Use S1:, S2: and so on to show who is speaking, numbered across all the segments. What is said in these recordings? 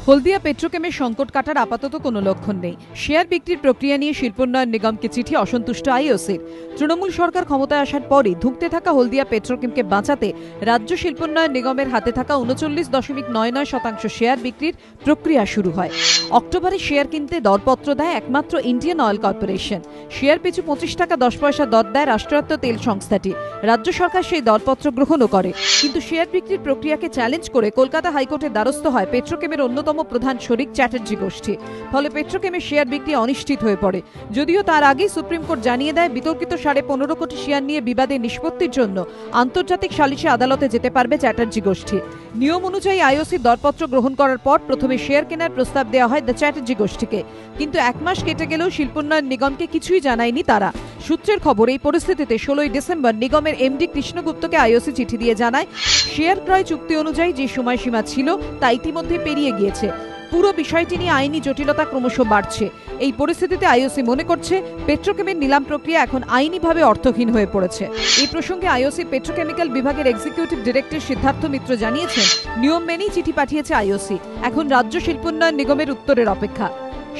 S1: হলদিয়া পেট্রোকেমের সংকট কাটার আপাতত কোনো লক্ষণ নেই। শেয়ার বিক্রির প্রক্রিয়া নিয়ে শিল্পোন্নয়ন নিগমকে চিঠি অসন্তুষ্ট আইওসির। তৃণমূল সরকার ক্ষমতায় আসার পরই ধুঁকতে থাকা হলদিয়া পেট্রোকেমকে বাঁচাতে রাজ্য শিল্পোন্নয়ন নিগমের হাতে থাকা ৩৯.৯৯% শেয়ার বিক্রির প্রক্রিয়া শুরু হয়। অক্টোবরে শেয়ার কিনতে দরপত্র দেয় একমাত্র ইন্ডিয়ান অয়েল কর্পোরেশন। শেয়ার পিছু 25 টাকা 10 পয়সা দর দেয় রাষ্ট্রায়ত্ত তেল সংস্থাটি। রাজ্য সরকার সেই দরপত্র গ্রহণও করে, কিন্তু শেয়ার বিক্রির প্রক্রিয়াকে চ্যালেঞ্জ করে কলকাতা হাইকোর্টের দ্বারস্থ হয় পেট্রোকেমের অন্যতম প্রধান শরিক চ্যাটার্জি গোষ্ঠী। ফলে পেট্রোকেমের শেয়ার বিক্রি অনিশ্চিত হয়ে পড়ে। যদিও তার আগেই সুপ্রিম কোর্ট জানিয়ে দেয় বিতর্কিত 15.5 কোটি শেয়ার নিয়ে বিবাদের নিষ্পত্তির জন্য আন্তর্জাতিক সালিশি আদালতে যেতে পারবে চ্যাটার্জি গোষ্ঠী। নিয়ম অনুযায়ী আইওসি দরপত্র গ্রহণ করার পর প্রথমে শেয়ার কেনার প্রস্তাব দেওয়া হয় দ্য চ্যাটার্জি গোষ্ঠীকে, কিন্তু 1 মাস কেটে গেলেও শিল্পোন্নয়ন নিগমকে কিছুই জানায়নি তারা। সূত্রের খবর, এই পরিস্থিতিতে 16 ডিসেম্বর নিগমের এমডি কৃষ্ণগুপ্তকে আইওসি চিঠি দিয়ে জানায় শেয়ার ক্রয় চুক্তি অনুযায়ী যে সময়সীমা ছিল তা ইতিমধ্যে পেরিয়ে গিয়েছে। পুরো বিষয়টি নিয়ে আইনি জটিলতা ক্রমশ বাড়ছে। এই পরিস্থিতিতে আইওসি মনে করছে পেট্রোকেমের নিলাম প্রক্রিয়া এখন আইনিভাবে অর্থহীন হয়ে পড়েছে। এই প্রসঙ্গে আইওসি পেট্রোকেমিক্যাল বিভাগের এক্সিকিউটিভ ডিরেক্টর সিদ্ধার্থ মিত্র জানিয়েছেন, নিয়ম মেনেই চিঠি পাঠিয়েছে আইওসি। এখন রাজ্য শিল্পোন্নয়ন নিগমের উত্তরের অপেক্ষা।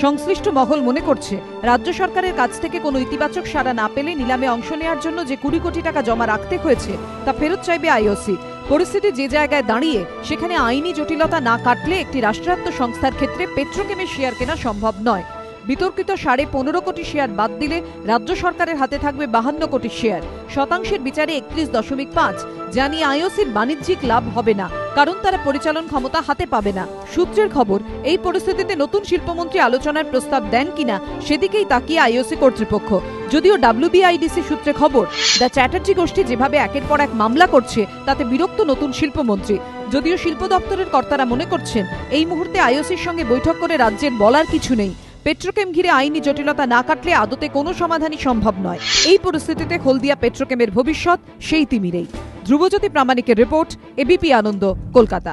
S1: সংশ্লিষ্ট মহল মনে করছে রাজ্য সরকারের কাছ থেকে কোনো ইতিবাচক সাড়া না পেলে নিলামে অংশ নেওয়ার জন্য যে 20 কোটি টাকা জমা রাখতে হয়েছে তা ফেরত চাইবে আইওসি। পরিস্থিতি যে জায়গায় দাঁড়িয়ে সেখানে আইনি জটিলতা না কাটলে একটি রাষ্ট্রায়ত্ত সংস্থার ক্ষেত্রে পেট্রোকেমের শেয়ার কেনা সম্ভব নয়। বিতর্কিত 15.5 কোটি শেয়ার বাদ দিলে রাজ্য সরকারের হাতে থাকবে 52 কোটি শেয়ার, শতাংশের বিচারে 31.5, যা নিয়ে আইওসির বাণিজ্যিক লাভ হবে না, কারণ তারা পরিচালন ক্ষমতা হাতে পাবে না। সূত্রের খবর, এই পরিস্থিতিতে নতুন শিল্পমন্ত্রী আলোচনার প্রস্তাব দেন কিনা সেদিকেই তাকিয়ে আইওসি কর্তৃপক্ষ। যদিও WBIDC সূত্রে খবর, দ্য চ্যাটার্জি গোষ্ঠী যেভাবে একের পর এক মামলা করছে তাতে বিরক্ত নতুন শিল্পমন্ত্রী। যদিও শিল্প দপ্তরের কর্তারা মনে করছেন এই মুহূর্তে আইওসির সঙ্গে বৈঠক করে রাজ্যের বলার কিছু নেই। পেট্রোকেম ঘিরে আইনি জটিলতা না কাটলে আদতে কোনো সমাধানই সম্ভব নয়। এই পরিস্থিতিতে হলদিয়া পেট্রোকেমের ভবিষ্যৎ সেই তিমিরেই। ধ্রুবজ্যোতি প্রামাণিকের রিপোর্ট, এবিপি আনন্দ, কলকাতা।